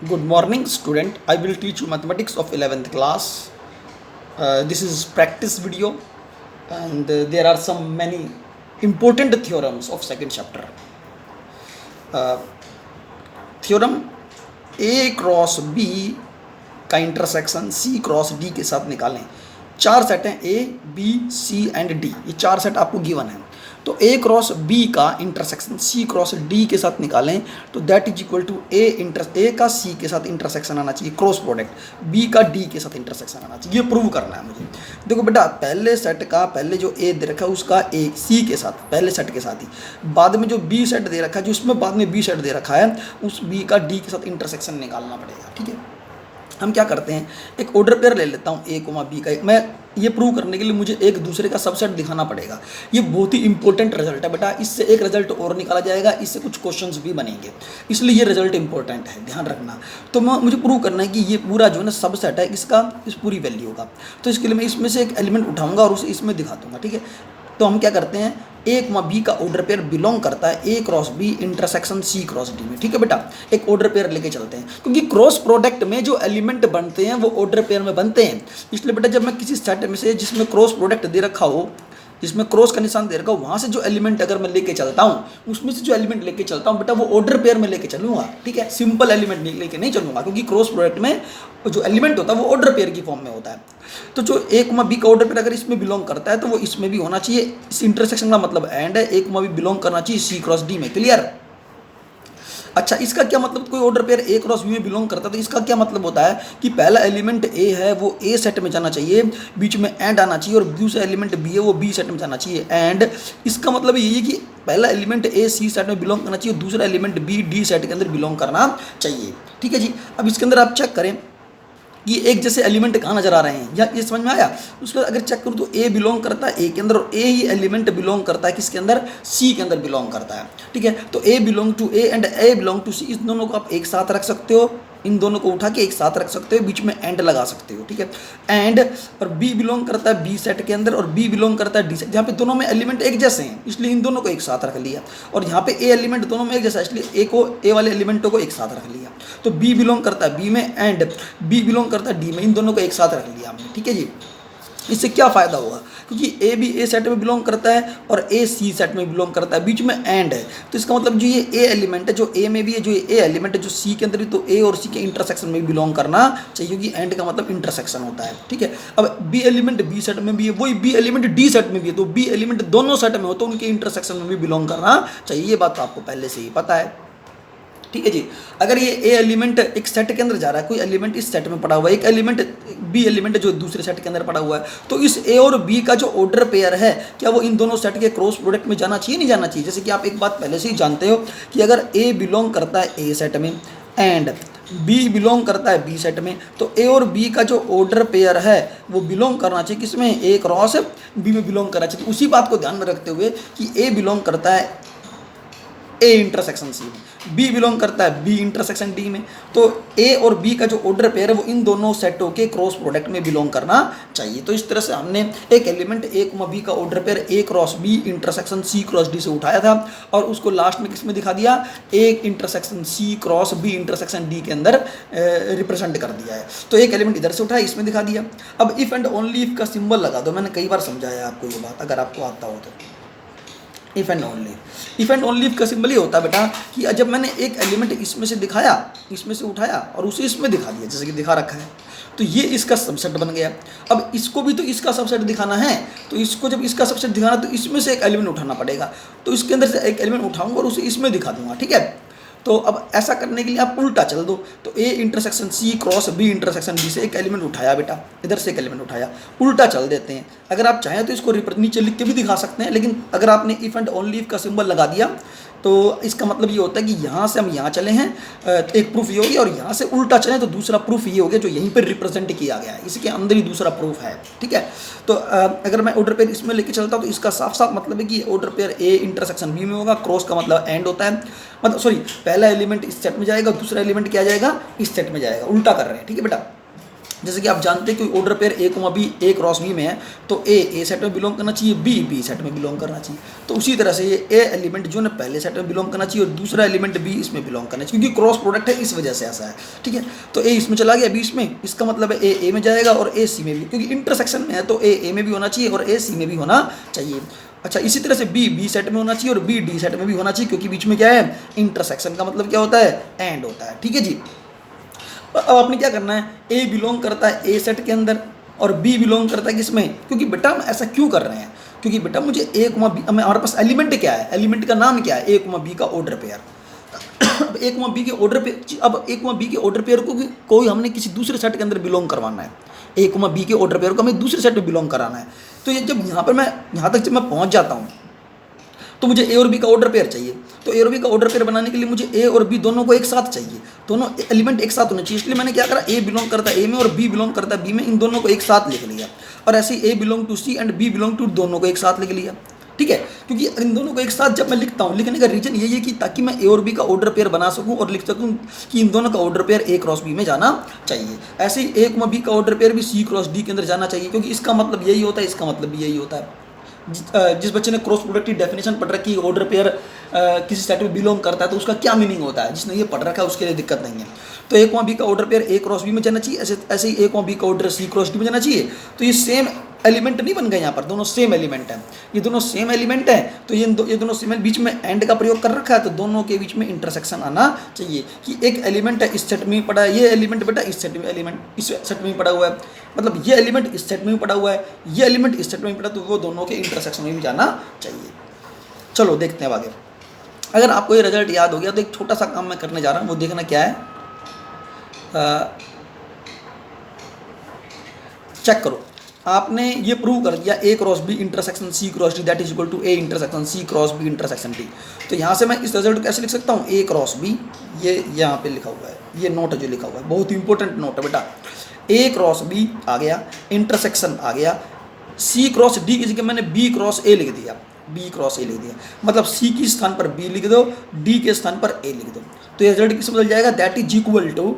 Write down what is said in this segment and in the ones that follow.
Good morning, student. I will teach you mathematics of 11th class. This is practice video, and there are some many important theorems of second chapter. Uh, theorem A cross B का intersection C cross D के साथ निकालें। चार set हैं A, B, C and D। ये चार set आपको given है। तो A क्रॉस B का इंटरसेक्शन C क्रॉस D के साथ निकालें तो that is equal to A का C के साथ इंटरसेक्शन आना चाहिए, क्रॉस प्रोडक्ट B का D के साथ इंटरसेक्शन आना चाहिए। ये प्रूव करना है मुझे। देखो बेटा, पहले सेट का पहले जो A दे रखा है उसका A C के साथ, पहले सेट के साथ ही, बाद में जो B सेट दे रखा है, जो उसमें बाद में B सेट दे रखा है, उस B का D के साथ इंटरसेक्शन निकालना पड़ेगा। ठीक है, हम क्या करते हैं, एक ऑर्डर पेयर ले लेता हूँ A, B का। मैं ये प्रूव करने के लिए मुझे एक दूसरे का सबसेट दिखाना पड़ेगा। ये बहुत ही इंपॉर्टेंट रिजल्ट है बेटा। इससे एक रिजल्ट और निकाला जाएगा, इससे कुछ क्वेश्चंस भी बनेंगे, इसलिए ये रिजल्ट इंपॉर्टेंट है, ध्यान रखना। तो मुझे प्रूव करना है कि ये पूरा जो है ना सबसेट है इसका, इस पूरी वैल्यू का। तो इसके लिए मैं इसमें से एक एलिमेंट उठाऊंगा और उसे इसमें दिखा दूंगा। ठीक है, तो हम क्या करते हैं, A, B का ऑर्डर पेयर बिलोंग करता है A cross B intersection C cross D में। ठीक है बेटा, एक ऑर्डर पेयर लेके चलते हैं, क्योंकि क्रॉस प्रोडक्ट में जो एलिमेंट बनते हैं वो ऑर्डर पेयर में बनते हैं। इसलिए बेटा, जब मैं किसी सेट में से जिसमें क्रॉस प्रोडक्ट दे रखा हो, जिसमें क्रॉस का निशान दे रखा हो, वहाँ से जो एलिमेंट अगर मैं लेके चलता हूँ, उसमें से जो एलिमेंट लेके चलता हूँ बेटा, वो ऑर्डर पेयर में लेके चलूँगा। ठीक है, सिंपल एलिमेंट लेके नहीं चलूँगा, क्योंकि क्रॉस प्रोडक्ट में जो एलिमेंट होता है वो ऑर्डर पेयर की फॉर्म में होता है। तो जो A, B का ऑर्डर पेयर अगर इसमें बिलोंग करता है तो वो इसमें भी होना चाहिए। इस इंटरसेक्शन का मतलब एंड है, A, B बिलोंग करना चाहिए C क्रॉस D में। क्लियर? अच्छा, इसका क्या मतलब, कोई order pair A cross B में बिलोंग करता है तो इसका क्या मतलब होता है कि पहला एलिमेंट A है वो A सेट में जाना चाहिए, बीच में एंड आना चाहिए, और दूसरा एलिमेंट B है वो B सेट में जाना चाहिए। एंड इसका मतलब यही है कि पहला एलिमेंट A C सेट में बिलोंग करना चाहिए, दूसरा एलिमेंट B D सेट के अंदर बिलोंग करना चाहिए। ठीक है जी, अब इसके अंदर आप चेक करें कि एक जैसे एलिमेंट कहाँ नजर आ रहे हैं, या ये समझ में आया? उसके बाद अगर चेक करूँ तो A बिलोंग करता है A के अंदर, और A ही एलिमेंट बिलोंग करता है किसके अंदर, C के अंदर बिलोंग करता है। ठीक है, तो A belong to A and A belong to C, इस दोनों को आप एक साथ रख सकते हो, इन दोनों को उठा के एक साथ रख सकते हो, बीच में एंड लगा सकते हो। ठीक है, एंड और B बिलोंग करता है B सेट के अंदर, और B बिलोंग करता है D सेट, जहाँ पे दोनों में एलिमेंट एक जैसे हैं इसलिए इन दोनों को एक साथ रख लिया, और यहाँ पे A एलिमेंट दोनों में एक जैसा है इसलिए A वाले एलिमेंटों को एक साथ रख लिया। तो B बिलोंग करता है B में एंड B बिलोंग करता है D में, इन दोनों को एक साथ रख लिया हमने। ठीक है जी, इससे क्या फ़ायदा होगा, क्योंकि A भी A सेट में बिलोंग करता है और A C सेट में बिलोंग करता है, बीच में एंड है, तो इसका मतलब जो ये A एलिमेंट है जो A में भी है, जो ये A एलिमेंट है जो C के अंदर भी, तो A और C के इंटरसेक्शन में भी बिलोंग करना चाहिए, क्योंकि एंड का मतलब इंटरसेक्शन होता है। ठीक है, अब B एलिमेंट B सेट में भी है, वही B एलिमेंट D सेट में भी है, तो B एलिमेंट दोनों सेट में हो तो उनके इंटरसेक्शन में भी बिलोंग करना चाहिए। ये बात तो आपको पहले से ही पता है। ठीक है जी, अगर ये A एलिमेंट एक सेट के अंदर जा रहा है, कोई एलिमेंट इस सेट में पड़ा हुआ है, एक एलिमेंट B एलिमेंट जो दूसरे सेट के अंदर पड़ा हुआ है, तो इस A और B का जो ऑर्डर पेयर है, क्या वो इन दोनों सेट के क्रॉस प्रोडक्ट में जाना चाहिए, नहीं जाना चाहिए? जैसे कि आप एक बात पहले से ही जानते हो कि अगर A बिलोंग करता है A सेट में एंड B बिलोंग करता है B सेट में, तो A और B का जो ऑर्डर पेयर है वो बिलोंग करना चाहिए किसमें, A क्रॉस B में बिलोंग करना चाहिए। तो उसी बात को ध्यान में रखते हुए कि A बिलोंग करता है A इंटरसेक्शन C में, B बिलोंग करता है B इंटरसेक्शन D में, तो A और B का जो ऑर्डर पेयर है वो इन दोनों सेटों के क्रॉस प्रोडक्ट में बिलोंग करना चाहिए। तो इस तरह से हमने एक एलिमेंट A, B का order pair A cross B intersection C cross D से उठाया था, और उसको लास्ट में किस में दिखा दिया, A intersection C cross B intersection D के अंदर रिप्रेजेंट कर दिया है। तो एक एलिमेंट इधर से उठाया, इसमें दिखा दिया। अब इफ एंड ओनली इफ का सिंबल लगा दो, मैंने कई बार समझाया आपको ये बात, अगर आपको आता हो तो। इफ एंड ओनली इफ का सिंबल ये होता है बेटा कि जब मैंने एक एलिमेंट इसमें से दिखाया, इसमें से उठाया और उसे इसमें दिखा दिया, जैसे कि दिखा रखा है, तो ये इसका सबसेट बन गया। अब इसको भी तो इसका सबसेट दिखाना है, तो इसको जब इसका सबसेट दिखाना तो इसमें से एक एलिमेंट उठाना पड़ेगा, तो इसके अंदर से एक एलिमेंट उठाऊंगा और उसे इसमें दिखा दूंगा। ठीक है, तो अब ऐसा करने के लिए आप उल्टा चल दो, तो A intersection C cross B intersection D से एक एलिमेंट उठाया बेटा, इधर से एक एलिमेंट उठाया, उल्टा चल देते हैं। अगर आप चाहें तो इसको नीचे लिख के भी दिखा सकते हैं, लेकिन अगर आपने इफ एंड ओनली इफ का सिंबल लगा दिया तो इसका मतलब ये होता है कि यहाँ से हम यहाँ चले हैं, एक प्रूफ ये हो गया, और यहाँ से उल्टा चलें तो दूसरा प्रूफ ये हो गया जो यहीं पर रिप्रेजेंट किया गया है, इसके अंदर ही दूसरा प्रूफ है। ठीक है, तो अगर मैं ऑर्डर पेयर इसमें लेके चलता हूँ तो इसका साफ साफ मतलब है कि order pair A intersection B में होगा, क्रॉस का मतलब एंड होता है, मतलब सॉरी, पहला एलिमेंट इस सेट में जाएगा, दूसरा एलिमेंट क्या जाएगा, इस सेट में जाएगा, उल्टा कर रहे हैं। ठीक है बेटा, जैसे कि आप जानते हैं कोई order pair A comma B A cross B में है तो ए सेट में बिलोंग करना चाहिए, बी सेट में बिलोंग करना चाहिए। तो उसी तरह से ये ए एलिमेंट जो है पहले सेट में बिलोंग करना चाहिए और दूसरा एलिमेंट बी इसमें बिलोंग करना चाहिए, क्योंकि क्रॉस प्रोडक्ट है इस वजह से ऐसा है। ठीक है, तो ए इसमें चला गया बी इसमें, इसका मतलब है ए में जाएगा और ए सी में भी, क्योंकि इंटरसेक्शन में है तो ए में भी होना चाहिए और ए सी में भी होना चाहिए। अच्छा, इसी तरह से बी सेट में होना चाहिए और बी डी सेट में भी होना चाहिए, क्योंकि बीच में क्या है, इंटरसेक्शन का मतलब क्या होता है, एंड होता है। ठीक है जी, अब आपने क्या करना है, ए बिलोंग करता है ए सेट के अंदर और बी बिलोंग करता है किसमें, क्योंकि बेटा हम ऐसा क्यों कर रहे हैं, क्योंकि बेटा मुझे ए कोमा बी, हमारे पास एलिमेंट क्या है, एलिमेंट का नाम क्या है, ए कोमा बी का ऑर्डर पेयर। अब ए कोमा बी के ऑर्डर पेयर, अब ए कोमा बी के ऑर्डर पेयर को कोई हमने किसी दूसरे सेट के अंदर बिलोंग करवाना है, ए कोमा बी के ऑर्डर पेयर को हमें दूसरे सेट में बिलोंग कराना है। तो ये जब यहाँ पर मैं यहाँ तक जब मैं पहुँच जाता हूँ तो मुझे ए और बी का ऑर्डर पेयर चाहिए। तो ए और बी का ऑर्डर पेयर बनाने के लिए मुझे ए और बी दोनों को एक साथ चाहिए, दोनों एलिमेंट एक साथ होने चाहिए। इसलिए मैंने क्या करा, ए बिलोंग करता है ए में और बी बिलोंग करता है बी में, इन दोनों को एक साथ लिख लिया। और ऐसे ही A belong to C and B belong to, दोनों को एक साथ लिख लिया। ठीक है, क्योंकि इन दोनों को एक साथ जब मैं लिखता हूँ, लिखने का रीजन यही है कि ताकि मैं ए और बी का ऑर्डर पेयर बना सकूँ और लिख सकूँ कि इन दोनों का order pair A cross B में जाना चाहिए। ऐसे ही ए बी का ऑर्डर पेयर भी सी क्रॉस डी के अंदर जाना चाहिए, क्योंकि इसका मतलब यही होता है, इसका मतलब भी यही होता है। जिस बच्चे ने क्रॉस प्रोडक्ट की डेफिनेशन पढ़ रखी है, ऑर्डर पेयर किसी सेट में बिलोंग करता है तो उसका क्या मीनिंग होता है, जिसने ये पढ़ रखा है उसके लिए दिक्कत नहीं है। तो ए बी का order pair A cross B में जाना चाहिए, ऐसे ही ए बी का ऑर्डर सी क्रॉस डी में जाना चाहिए। तो ये सेम एलिमेंट नहीं बन गए, यहाँ पर दोनों सेम एलिमेंट हैं, ये दोनों सेम एलिमेंट हैं। तो ये दोनों सेम, बीच में एंड का प्रयोग कर रखा है, तो दोनों के बीच में इंटरसेक्शन आना चाहिए कि एक एलिमेंट है इस सेट में पड़ा है, ये एलिमेंट बेटा इस सेट में एलिमेंट इस सेट में पड़ा हुआ है, मतलब ये एलिमेंट इस सेट में पड़ा हुआ है, ये एलिमेंट इस सेट में पड़ा, तो वो दोनों के इंटरसेक्शन में भी जाना चाहिए। चलो देखते हैं आगे। अगर आपको ये रिजल्ट याद हो गया तो एक छोटा सा काम मैं करने जा रहा हूँ, वो देखना क्या है, चेक करो। आपने ये प्रूव कर दिया A cross B intersection C cross D that is equal to A intersection C cross B intersection D. तो यहाँ से मैं इस रिजल्ट को कैसे लिख सकता हूँ, ए क्रॉस बी, ये यहाँ पे लिखा हुआ है, ये नोट जो लिखा हुआ है बहुत ही इंपॉर्टेंट नोट है बेटा। ए क्रॉस बी आ गया, इंटरसेक्शन आ गया, सी क्रॉस डी की जगह मैंने बी क्रॉस ए लिख दिया, बी क्रॉस ए लिख दिया, मतलब सी के स्थान पर बी लिख दो, डी के स्थान पर ए लिख दो। तो ये रिजल्ट किस बदल जाएगा, that is equal to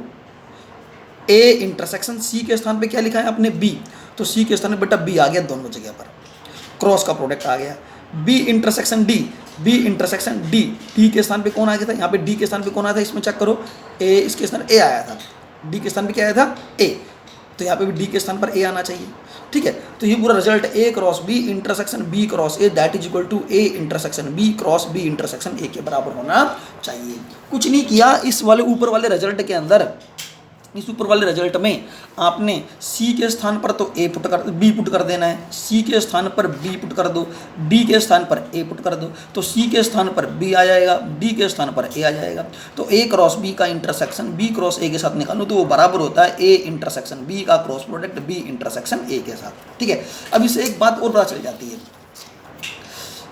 A intersection C के स्थान पे क्या लिखा है आपने बी, तो सी के स्थान पे बेटा बी आ गया दोनों जगह पर, क्रॉस का प्रोडक्ट आ गया। B intersection D, B intersection D, D के स्थान पे कौन आ गया था, यहाँ पे डी के स्थान पे कौन आया था, इसमें चेक करो, ए इसके स्थान ए आया था, डी के स्थान पे क्या आया था, ए, तो यहाँ पे भी डी के स्थान पर ए आना चाहिए। ठीक है, तो ये पूरा result A cross B intersection B cross A that is equal to A intersection B cross B intersection A के बराबर होना चाहिए। कुछ नहीं किया, इस वाले ऊपर वाले रिजल्ट के अंदर, इस ऊपर वाले रिजल्ट में आपने सी के स्थान पर तो ए पुट कर बी पुट कर देना है, सी के स्थान पर बी पुट कर दो, डी के स्थान पर ए पुट कर दो, तो सी के स्थान पर बी आ जाएगा, डी के स्थान पर ए आ जाएगा। तो ए क्रॉस बी का इंटरसेक्शन बी क्रॉस ए के साथ निकालो तो वो बराबर होता है ए इंटरसेक्शन बी का cross product B intersection A के साथ। ठीक है, अब इससे एक बात और पता चल जाती है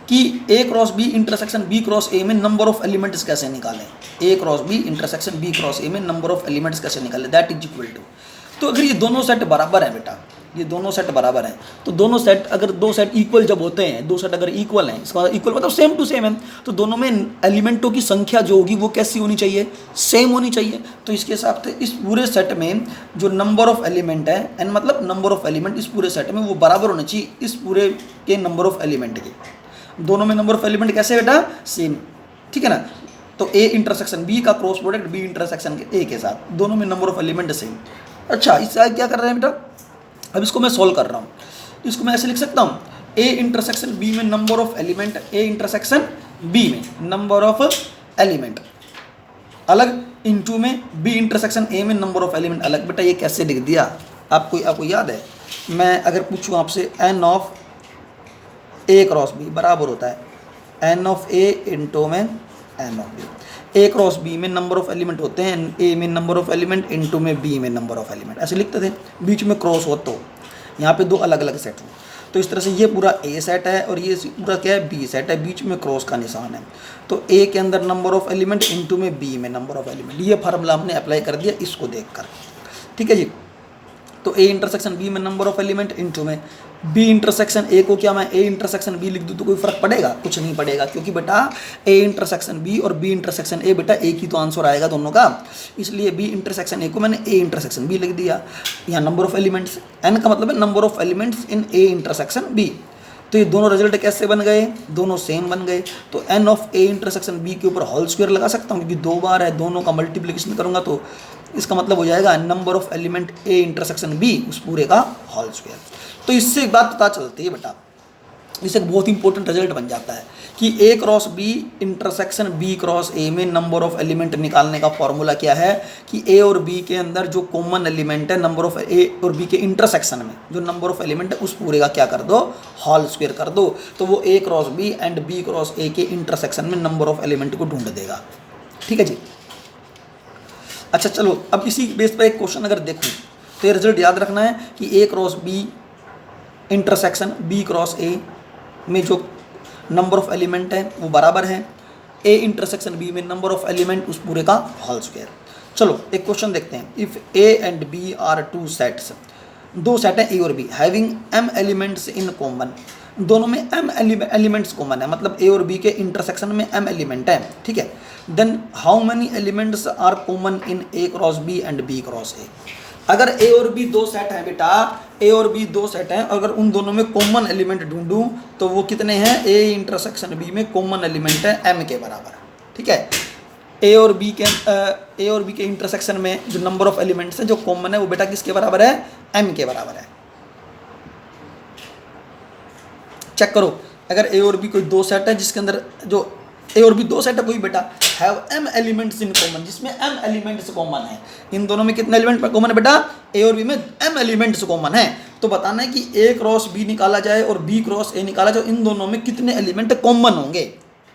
कि A cross B intersection B cross A में नंबर ऑफ एलिमेंट्स कैसे निकालें, A cross B intersection B cross A में नंबर ऑफ एलिमेंट्स कैसे निकालें, दैट इज इक्वल टू। तो अगर ये दोनों सेट बराबर हैं बेटा, ये दोनों सेट बराबर हैं, तो दोनों सेट अगर दो सेट इक्वल जब होते हैं, दो सेट अगर इक्वल हैं, इसका इक्वल मतलब सेम टू सेम है, तो दोनों में एलिमेंटों की संख्या जो होगी वो कैसी होनी चाहिए, सेम होनी चाहिए। तो इसके हिसाब से इस पूरे सेट में जो नंबर ऑफ एलिमेंट है, एन मतलब नंबर ऑफ एलिमेंट इस पूरे सेट में वो बराबर होने चाहिए इस पूरे के नंबर ऑफ एलिमेंट के। दोनों में नंबर ऑफ एलिमेंट कैसे बेटा, सेम। ठीक है ना, तो ए इंटरसेक्शन बी का क्रॉस प्रोडक्ट बी इंटरसेक्शन के ए के साथ, दोनों में नंबर ऑफ एलिमेंट सेम। अच्छा, इससे आगे क्या कर रहे हैं बेटा, अब इसको मैं सॉल्व कर रहा हूँ, इसको मैं ऐसे लिख सकता हूँ, ए इंटरसेक्शन बी में number of element, A intersection B में नंबर ऑफ एलिमेंट अलग, इनटू में बी इंटरसेक्शन ए में नंबर ऑफ एलिमेंट अलग। बेटा ये कैसे लिख दिया, आपको याद है, मैं अगर पूछूँ आपसे n of A cross B बराबर होता है एन ऑफ ए इंटू में n of B. A cross B में नंबर ऑफ एलिमेंट होते हैं, ए में नंबर ऑफ एलिमेंट इंटू में बी में नंबर ऑफ एलिमेंट, ऐसे लिखते थे, बीच में क्रॉस हो तो यहाँ पे दो अलग अलग सेट हो। तो इस तरह से ये पूरा ए सेट है और ये पूरा क्या है, बी सेट है, बीच में क्रॉस का निशान है। तो ए के अंदर नंबर ऑफ एलिमेंट इंटू में बी में नंबर ऑफ एलिमेंट, ये फार्मूला हमने अप्लाई कर दिया इसको देख कर। ठीक है जी, तो ए इंटरसेक्शन बी में नंबर ऑफ एलिमेंट इंटू में बी इंटरसेक्शन ए को क्या मैं ए इंटरसेक्शन बी लिख दूँ तो कोई फर्क पड़ेगा? कुछ नहीं पड़ेगा, क्योंकि बेटा ए इंटरसेक्शन बी और बी इंटरसेक्शन ए बेटा एक ही तो आंसर आएगा दोनों का, इसलिए बी इंटरसेक्शन ए को मैंने ए इंटरसेक्शन बी लिख दिया। यहाँ नंबर ऑफ एलिमेंट्स एन का मतलब है number of elements in A intersection B. तो ये दोनों रिजल्ट कैसे बन गए? दोनों सेम बन गए। तो n of A intersection B के ऊपर होल स्क्वायर लगा सकता हूँ, क्योंकि 2 बार है, दोनों का मल्टीप्लिकेशन करूंगा तो इसका मतलब हो जाएगा number of element A intersection B उस पूरे का होल स्क्वायर। तो इससे एक बात पता चलती है बेटा, इससे एक बहुत इंपॉर्टेंट रिजल्ट बन जाता है कि A cross B intersection B cross A में नंबर ऑफ एलिमेंट निकालने का फॉर्मूला क्या है कि ए और बी के अंदर जो कॉमन एलिमेंट है नंबर ऑफ ए और बी के इंटरसेक्शन में जो नंबर ऑफ एलिमेंट है उस पूरे का क्या कर दो? होल स्क्वायर कर दो। तो वो A cross B and B cross A के इंटरसेक्शन में नंबर ऑफ एलिमेंट को ढूंढ देगा। ठीक है जी। अच्छा चलो, अब इसी बेस पर एक क्वेश्चन अगर देखूँ तो ये रिजल्ट याद रखना है कि A cross B intersection B cross A में जो नंबर ऑफ एलिमेंट है वो बराबर है ए इंटरसेक्शन बी में नंबर ऑफ एलिमेंट उस पूरे का होल स्क्वायर। चलो एक क्वेश्चन देखते हैं। If A and B are two sets, 2 set है ए और B, having m elements in common, दोनों में एम एलिमेंट्स कॉमन है, मतलब ए और बी के इंटरसेक्शन में एम एलिमेंट है। ठीक है, then how many elements are common in A cross B and B cross A. अगर ए और बी 2 सेट हैं बेटा, ए और बी 2 सेट हैं, अगर उन दोनों में कॉमन एलिमेंट ढूंढूं तो वो कितने हैं? ए इंटरसेक्शन बी में कॉमन एलिमेंट है एम के बराबर। ठीक है, ए और बी के इंटरसेक्शन में जो नंबर ऑफ एलिमेंट्स है जो कॉमन है वो बेटा किसके बराबर है? एम के बराबर है। चेक करो, अगर ए और बी कोई 2 सेट है जिसके अंदर जो ए और बी 2 सेट है कोई बेटा have m elements in common, जिसमें एम एलिमेंट्स कॉमन है। इन दोनों में कितने एलिमेंट कॉमन है बेटा? ए और बी में एम एलिमेंट्स कॉमन है। तो बताना है कि ए क्रॉस बी निकाला जाए और बी क्रॉस ए निकाला जाए, इन दोनों में कितने एलिमेंट कॉमन होंगे,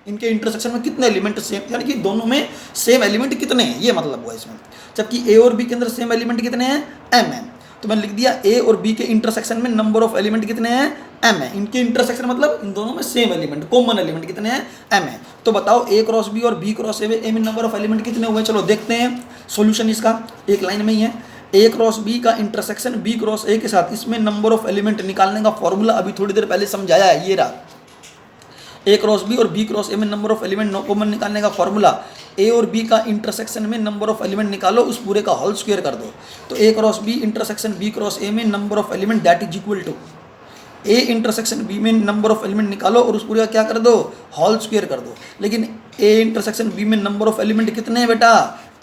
इनके इंटरसेक्शन में कितने एलिमेंट सेम, यानी कि दोनों में सेम एलिमेंट कितने हैं, ये मतलब हुआ इसमें। जबकि ए और बी के अंदर सेम एलिमेंट कितने हैं? एम है। तो मैंने लिख दिया ए और बी के इंटरसेक्शन में नंबर ऑफ एलिमेंट कितने हैं? एम है। इनके इंटरसेक्शन मतलब इन दोनों में सेम एलिमेंट कॉमन एलिमेंट कितने हैं? एम है। तो बताओ ए क्रॉस बी और बी क्रॉस ए में नंबर ऑफ एलिमेंट कितने हुए? चलो देखते हैं सॉल्यूशन इसका, एक लाइन में ही है। ए क्रॉस बी का इंटरसेक्शन बी क्रॉस ए के साथ, इसमें नंबर ऑफ एलिमेंट निकालने का फॉर्मूला अभी थोड़ी देर पहले समझाया है, ये रहा। ए क्रॉस बी और बी क्रॉस ए में नंबर ऑफ एलिमेंट कॉमन निकालने का फॉर्मूला, ए और बी का इंटरसेक्शन में नंबर ऑफ एलिमेंट निकालो, उस पूरे का होल स्क्वायर कर दो। तो A cross B intersection B cross A में number of element that is equal to A intersection B में नंबर ऑफ एलिमेंट निकालो और उस पूरे का क्या कर दो? होल स्क्वायर कर दो। लेकिन ए इंटरसेक्शन बी में नंबर ऑफ एलिमेंट कितने हैं बेटा?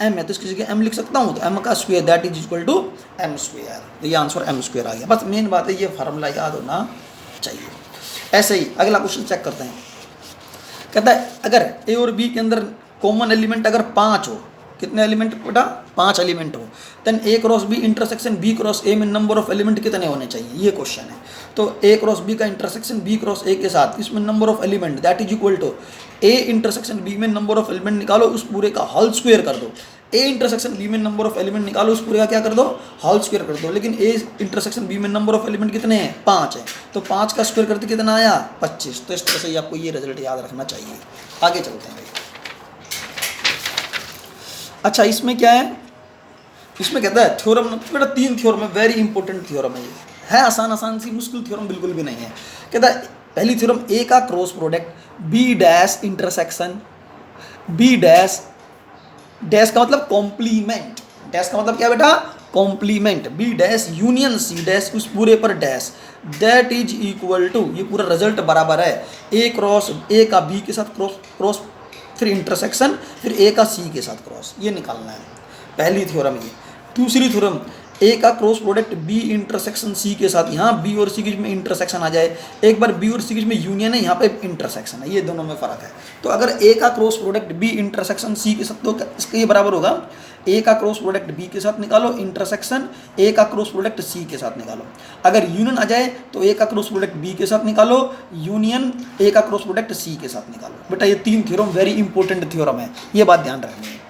एम है, तो इसकी जगह एम लिख सकता हूँ, तो एम का square that is equal to m square. तो ये आंसर एम स्क्वायर आ गया। बस मेन बात है ये फार्मूला याद होना चाहिए। ऐसे ही अगला क्वेश्चन चेक करते हैं। कहता है अगर ए और बी के अंदर कॉमन एलिमेंट अगर 5 हो, कितने एलिमेंट बेटा? 5 एलिमेंट हो, then A cross B intersection B cross A में नंबर ऑफ एलिमेंट कितने होने चाहिए, ये क्वेश्चन है। तो ए क्रॉस बी का इंटरसेक्शन बी क्रॉस ए के साथ, इसमें number of element that is equal to A intersection B में नंबर ऑफ एलिमेंट निकालो, उस पूरे का होल स्क्वायर कर दो। ए इंटरसेक्शन बी में नंबर ऑफ एलिमेंट निकालो, उस पूरे का क्या कर दो? होल स्क्वायर कर दो। लेकिन ए इंटरसेक्शन बी में नंबर ऑफ एलिमेंट कितने हैं? 5 है, तो 5 का स्क्वायर करते कितना आया? 25। तो इस तरह से आपको ये रिजल्ट याद रखना चाहिए। आगे चलते हैं। अच्छा इसमें क्या है? इसमें कहता है थ्योरम, बेटा 3 थ्योरम है, वेरी इंपॉर्टेंट थ्योरम है आसान सी, मुश्किल थ्योरम बिल्कुल भी नहीं है। कहता है पहली थ्योरम ए का cross product B dash intersection B dash, dash का मतलब कॉम्प्लीमेंट, डैश का मतलब क्या बेटा? Complement, B dash union C dash, उस पूरे पर dash, that is equal to, ये पूरा रिजल्ट बराबर है ए क्रॉस ए का बी के साथ क्रॉस फिर इंटरसेक्शन फिर ए का सी के साथ क्रॉस, ये निकालना है पहली थ्योरम ये। दूसरी थ्योरम ए का cross product B intersection C के साथ, यहाँ बी और सी के बीच में इंटरसेक्शन आ जाए, एक बार बी और सी के बीच में यूनियन है, यहाँ पे इंटरसेक्शन है, ये दोनों में फ़र्क है। तो अगर ए का cross product B intersection C के साथ, तो इसका ये बराबर होगा ए का क्रॉस प्रोडक्ट बी के साथ निकालो, इंटरसेक्शन ए का क्रॉस प्रोडक्ट सी के साथ निकालो। अगर यूनियन आ जाए तो ए का क्रॉस प्रोडक्ट बी के साथ निकालो, यूनियन ए का क्रॉस प्रोडक्ट सी के साथ निकालो। बेटा ये 3 थ्योरम वेरी इंपॉर्टेंट थ्योरम है, ये बात ध्यान रखनी है।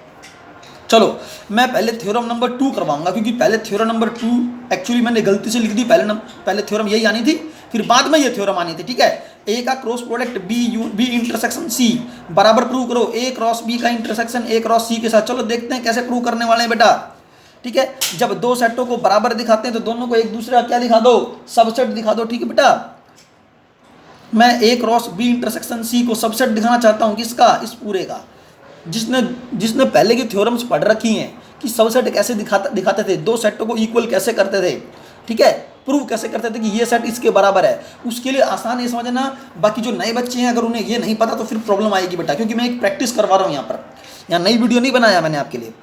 चलो मैं पहले थ्योरम नंबर 2 करवाऊंगा, क्योंकि पहले थ्योरम नंबर 2 एक्चुअली मैंने गलती से लिख दी, पहले थ्योरम यही आनी थी, फिर बाद में ये थ्योरम आनी थी। ठीक है, ए का cross product B intersection C बराबर प्रूव करो ए क्रॉस बी का इंटरसेक्शन ए क्रॉस सी के साथ। चलो देखते हैं कैसे प्रूव करने वाले हैं बेटा। ठीक है, जब दो सेटों को बराबर दिखाते हैं तो दोनों को एक दूसरे का क्या दिखा दो, सबसेट दिखा दो। ठीक है बेटा, मैं ए क्रॉस बी इंटरसेक्शन सी को सबसेट दिखाना चाहता हूँ, किसका, इस पूरे का। जिसने जिसने पहले की थ्योरम्स पढ़ रखी हैं कि सबसेट कैसे दिखाते थे, दो सेटों को इक्वल कैसे करते थे, ठीक है, प्रूव कैसे करते थे कि ये सेट इसके बराबर है, उसके लिए आसान है समझना। बाकी जो नए बच्चे हैं अगर उन्हें ये नहीं पता तो फिर प्रॉब्लम आएगी बेटा, क्योंकि मैं एक प्रैक्टिस करवा रहा हूँ यहाँ पर, यहाँ नई वीडियो नहीं बनाया मैंने आपके लिए।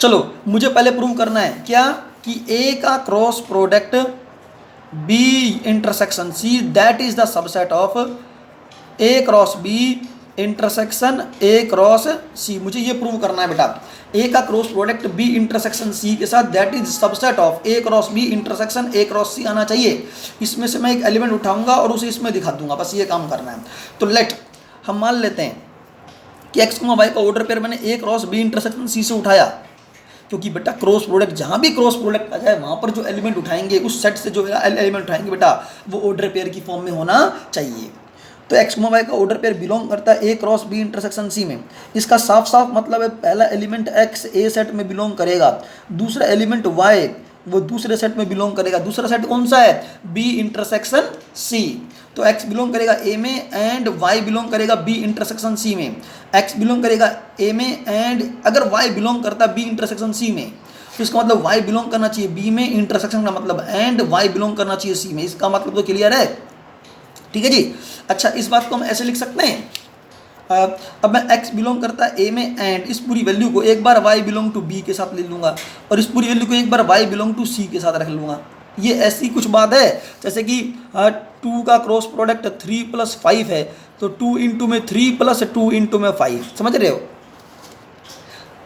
चलो मुझे पहले प्रूव करना है क्या, कि ए का cross product B intersection C that is the subset of A cross B intersection A cross C. मुझे ये प्रूव करना है बेटा, ए का cross product B intersection C के साथ that is subset of A cross B intersection A cross C आना चाहिए। इसमें से मैं एक एलिमेंट उठाऊंगा और उसे इसमें दिखा दूंगा, बस ये काम करना है। तो लेट हम मान लेते हैं कि एक्स वाई का ऑर्डर पेयर मैंने ए क्रॉस बी इंटरसेक्शन सी से उठाया, क्योंकि बेटा क्रॉस प्रोडक्ट जहाँ भी क्रॉस प्रोडक्ट आ जाए वहाँ पर जो एलिमेंट उठाएंगे उस सेट से जो एलिमेंट उठाएंगे बेटा वो ऑर्डर पेयर की फॉर्म में होना चाहिए। तो एक्स वाई का ऑर्डर पेयर बिलोंग करता है ए क्रॉस बी इंटरसेक्शन सी में। इसका साफ साफ मतलब है पहला एलिमेंट एक्स ए सेट में बिलोंग करेगा, दूसरा एलिमेंट वाई वो दूसरे सेट में बिलोंग करेगा। दूसरा सेट कौन सा है, बी इंटरसेक्शन सी। तो एक्स बिलोंग करेगा ए में एंड वाई बिलोंग करेगा बी इंटरसेक्शन सी में। एक्स बिलोंग करेगा ए में एंड अगर वाई बिलोंग करता है बी इंटरसेक्शन सी में तो इसका मतलब वाई बिलोंग करना चाहिए बी में, इंटरसेक्शन का मतलब एंड वाई बिलोंग करना चाहिए सी में। इसका मतलब तो क्लियर है, ठीक है जी। अच्छा इस बात को हम ऐसे लिख सकते हैं, अब मैं x बिलोंग करता है a में एंड इस पूरी वैल्यू को एक बार y बिलोंग टू b के साथ ले लूँगा और इस पूरी वैल्यू को एक बार y बिलोंग टू c के साथ रख लूँगा। ये ऐसी कुछ बात है जैसे कि 2 का क्रॉस प्रोडक्ट 3 + 5 है तो 2 इंटू में 3 + 2 इंटू में 5, समझ रहे हो।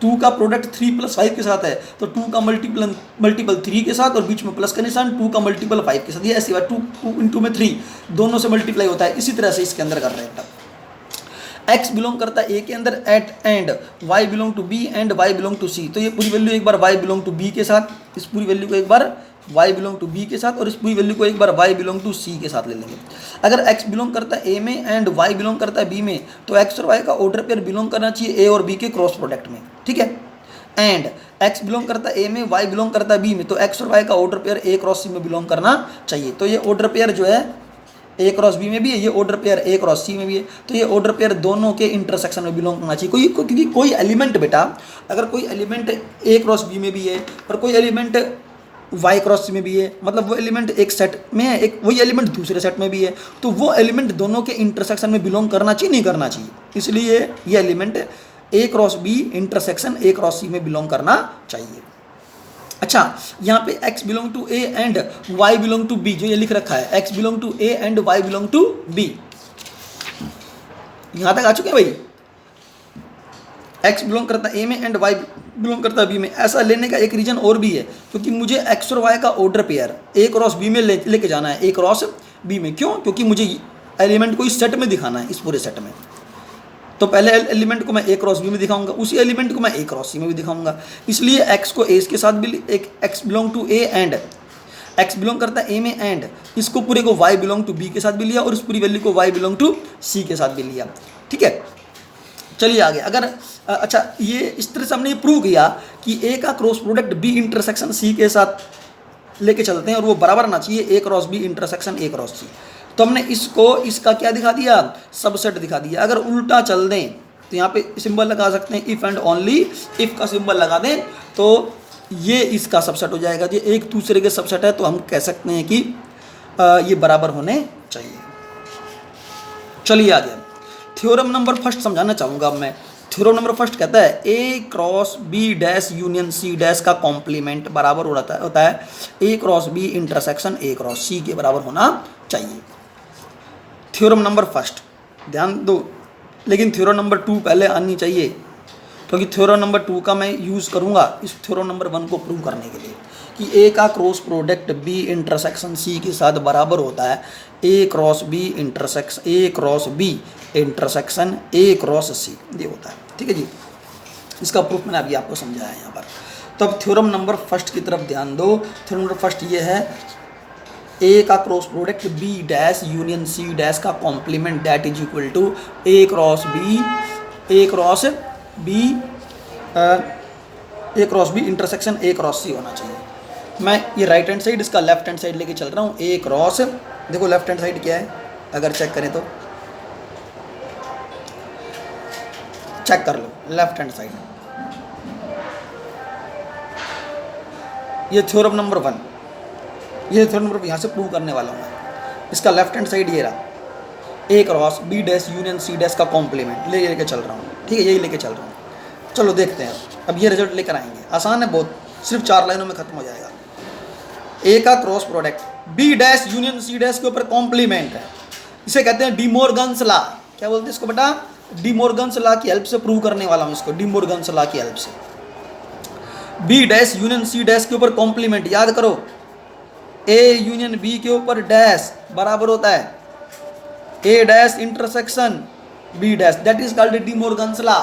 2 का प्रोडक्ट 3 + 5 के साथ है तो 2 का मल्टीपल 3 के साथ और बीच में प्लस का निशान 2 का मल्टीपल 5 के साथ। ये ऐसी बात 2 इंटू में 3 दोनों से मल्टीप्लाई होता है, इसी तरह से इसके अंदर कर रहे हैं। x बिलोंग करता है a के अंदर and y belong to b and y belong to c। तो ये पूरी वैल्यू एक बार y बिलोंग टू b के साथ, इस पूरी वैल्यू को एक बार y बिलोंग टू b के साथ और इस पूरी वैल्यू को एक बार y बिलोंग टू c के साथ ले लेंगे। अगर x बिलोंग करता है a में एंड y बिलोंग करता है b में तो x और y का ऑर्डर पेयर बिलोंग करना चाहिए a और b के क्रॉस प्रोडक्ट में, ठीक है। एंड x बिलोंग करता है a में, y बिलोंग करता है b में तो x और y का order pair a cross c में बिलोंग करना चाहिए। तो ये ऑर्डर पेयर जो है ए क्रॉस बी में भी है, ये order pair A cross C में भी है, तो ये ऑर्डर पेयर दोनों के इंटरसेक्शन में बिलोंग करना चाहिए। क्योंकि कोई एलिमेंट बेटा अगर कोई एलिमेंट ए क्रॉस बी में भी है और कोई एलिमेंट वाई क्रॉस सी में भी है, मतलब वो एलिमेंट एक सेट में है, एक वही एलिमेंट दूसरे सेट में भी है, तो वो एलिमेंट दोनों के इंटरसेक्शन में बिलोंग करना चाहिए नहीं करना चाहिए। इसलिए ये element A cross B intersection A cross C में बिलोंग करना चाहिए। अच्छा यहाँ पे x belong to a and y belong to b जो ये लिख रखा है x belong to a and y belong to b, यहाँ तक आ चुके हैं भाई। x बिलोंग करता है a में एंड y बिलोंग करता है b में। ऐसा लेने का एक रीजन और भी है, क्योंकि मुझे x और y का order pair a cross b में लेके जाना है, a क्रॉस b में। क्यों, क्योंकि मुझे एलिमेंट को इस सेट में दिखाना है, इस पूरे सेट में। तो पहले एलिमेंट को मैं ए क्रॉस बी में दिखाऊंगा, उसी एलिमेंट को मैं ए क्रॉस सी में भी दिखाऊंगा। इसलिए एक्स को ए के साथ भी एक x belong to A and x belong करता है ए में एंड इसको पूरे को वाई बिलोंग टू बी के साथ भी लिया और इस पूरी वैल्यू को वाई बिलोंग टू सी के साथ भी लिया, ठीक है। चलिए आगे, अगर अच्छा ये इस तरह से हमने ये प्रूव किया कि ए का cross product B intersection C के साथ लेके चलते हैं और वो बराबर आना चाहिए A cross B intersection A cross C. तो हमने इसको इसका क्या दिखा दिया, सबसेट दिखा दिया। अगर उल्टा चल दें तो यहाँ पे सिंबल लगा सकते हैं इफ़ एंड ओनली इफ़ का सिंबल लगा दें तो ये इसका सबसेट हो जाएगा। ये एक दूसरे के सबसेट है तो हम कह सकते हैं कि ये बराबर होने चाहिए। चलिए आगे थ्योरम नंबर फर्स्ट समझाना चाहूँगा अब मैं। थ्योरम नंबर फर्स्ट कहता है A cross B dash union C dash का कॉम्प्लीमेंट बराबर होता है A cross B intersection A cross C के बराबर होना चाहिए। थ्योरम नंबर फर्स्ट ध्यान दो, लेकिन थ्योरम नंबर 2 पहले आनी चाहिए, क्योंकि थ्योरम नंबर 2 का मैं यूज़ करूँगा इस थ्योरम नंबर 1 को प्रूव करने के लिए कि ए का cross product B intersection C के साथ बराबर होता है A cross B intersection A cross B intersection A cross C, ये होता है, ठीक है जी। इसका प्रूफ मैंने अभी आपको समझाया है यहाँ पर। तो अब थ्योरम नंबर फर्स्ट की तरफ ध्यान दो। थ्योरम नंबर फर्स्ट ये है ए का cross product B dash union C dash का complement that is equal to A cross B A cross B intersection A cross C होना चाहिए। मैं ये राइट हैंड साइड इसका लेफ्ट हैंड साइड लेके चल रहा हूँ। ए क्रॉस, देखो लेफ्ट हैंड साइड क्या है, अगर चेक करें तो चेक कर लो लेफ्ट हैंड साइड, ये थ्योरम नंबर 1, ये थ्योरम नंबर यहाँ से प्रूव करने वाला हूँ मैं। इसका लेफ्ट हैंड साइड ये रहा, A cross B dash union C dash का कॉम्प्लीमेंट लेके चल रहा हूँ, ठीक है, यही लेके चल रहा हूँ। चलो देखते हैं अब ये रिजल्ट लेकर आएंगे। आसान है बहुत, सिर्फ 4 लाइनों में खत्म हो जाएगा। ए का cross product B dash union C dash के ऊपर कॉम्प्लीमेंट है, इसे कहते हैं डी मोर्गन्स लॉ। क्या बोलते हैं इसको बेटा? डी मोर्गन्स लॉ की हेल्प से प्रूव करने वाला हूँ इसको, डी मोर्गन्स लॉ की हेल्प से। B dash union C dash के ऊपर कॉम्प्लीमेंट, याद करो ए यूनियन बी के ऊपर डैश बराबर होता है A dash intersection B dash, that is called De Morgan's law.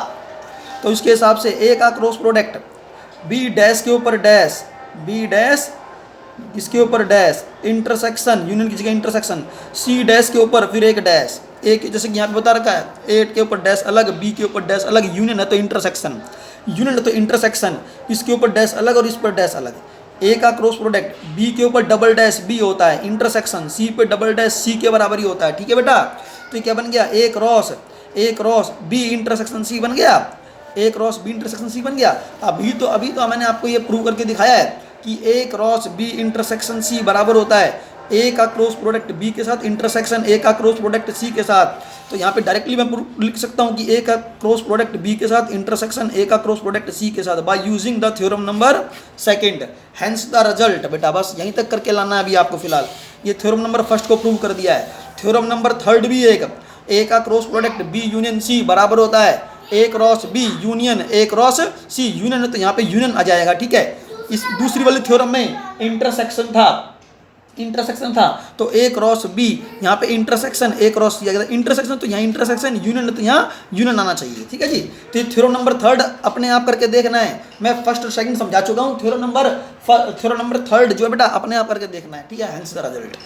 तो इसके हिसाब से ए का क्रॉस प्रोडक्ट बी डैश के ऊपर डैश, बी डैश इसके ऊपर डैश इंटरसेक्शन, यूनियन की जगह इंटरसेक्शन सी डैश के ऊपर फिर एक डैश, एक जैसे कि यहाँ पे बता रखा है ए के ऊपर डैश अलग, बी के ऊपर डैश अलग, यूनियन है तो इंटरसेक्शन, यूनियन है तो इंटरसेक्शन, इसके ऊपर डैश अलग और इस पर डैश अलग। ए का क्रॉस प्रोडक्ट बी के ऊपर डबल डैश बी होता है, इंटरसेक्शन सी पे डबल डैश सी के बराबर ही होता है, ठीक है बेटा। तो क्या बन गया? ए क्रॉस बी इंटरसेक्शन सी बन गया, ए क्रॉस बी इंटरसेक्शन सी बन गया। अभी तो मैंने आपको ये प्रूव करके दिखाया है कि A cross B intersection C बराबर होता है ए का क्रॉस प्रोडक्ट बी के साथ इंटरसेक्शन ए का क्रॉस प्रोडक्ट सी के साथ। तो यहाँ पे डायरेक्टली मैं लिख सकता हूँ कि ए का क्रॉस प्रोडक्ट बी के साथ इंटरसेक्शन ए का क्रॉस प्रोडक्ट सी के साथ by using the theorem number 2। Hence the result. बेटा बस यहीं तक करके लाना है अभी आपको फिलहाल। ये थ्योरम नंबर 1 को प्रूव कर दिया है। थ्योरम नंबर 3 भी एक, ए का cross product B union C बराबर होता है A cross B union A cross C, union है तो यहाँ पे यूनियन आ जाएगा, ठीक है। इस दूसरी वाले थ्योरम में इंटरसेक्शन था तो ए क्रॉस बी, यहाँ पे इंटरसेक्शन ए क्रॉस सी आ गया, इंटरसेक्शन तो यहाँ इंटरसेक्शन, यूनियन तो यहाँ यूनियन आना चाहिए, ठीक है जी। तो ये थ्योरम नंबर 3 अपने आप करके देखना है। मैं फर्स्ट और सेकंड समझा चुका हूँ, थ्योरम नंबर 3 जो है बेटा अपने आप करके देखना है, ठीक है। Hence the result.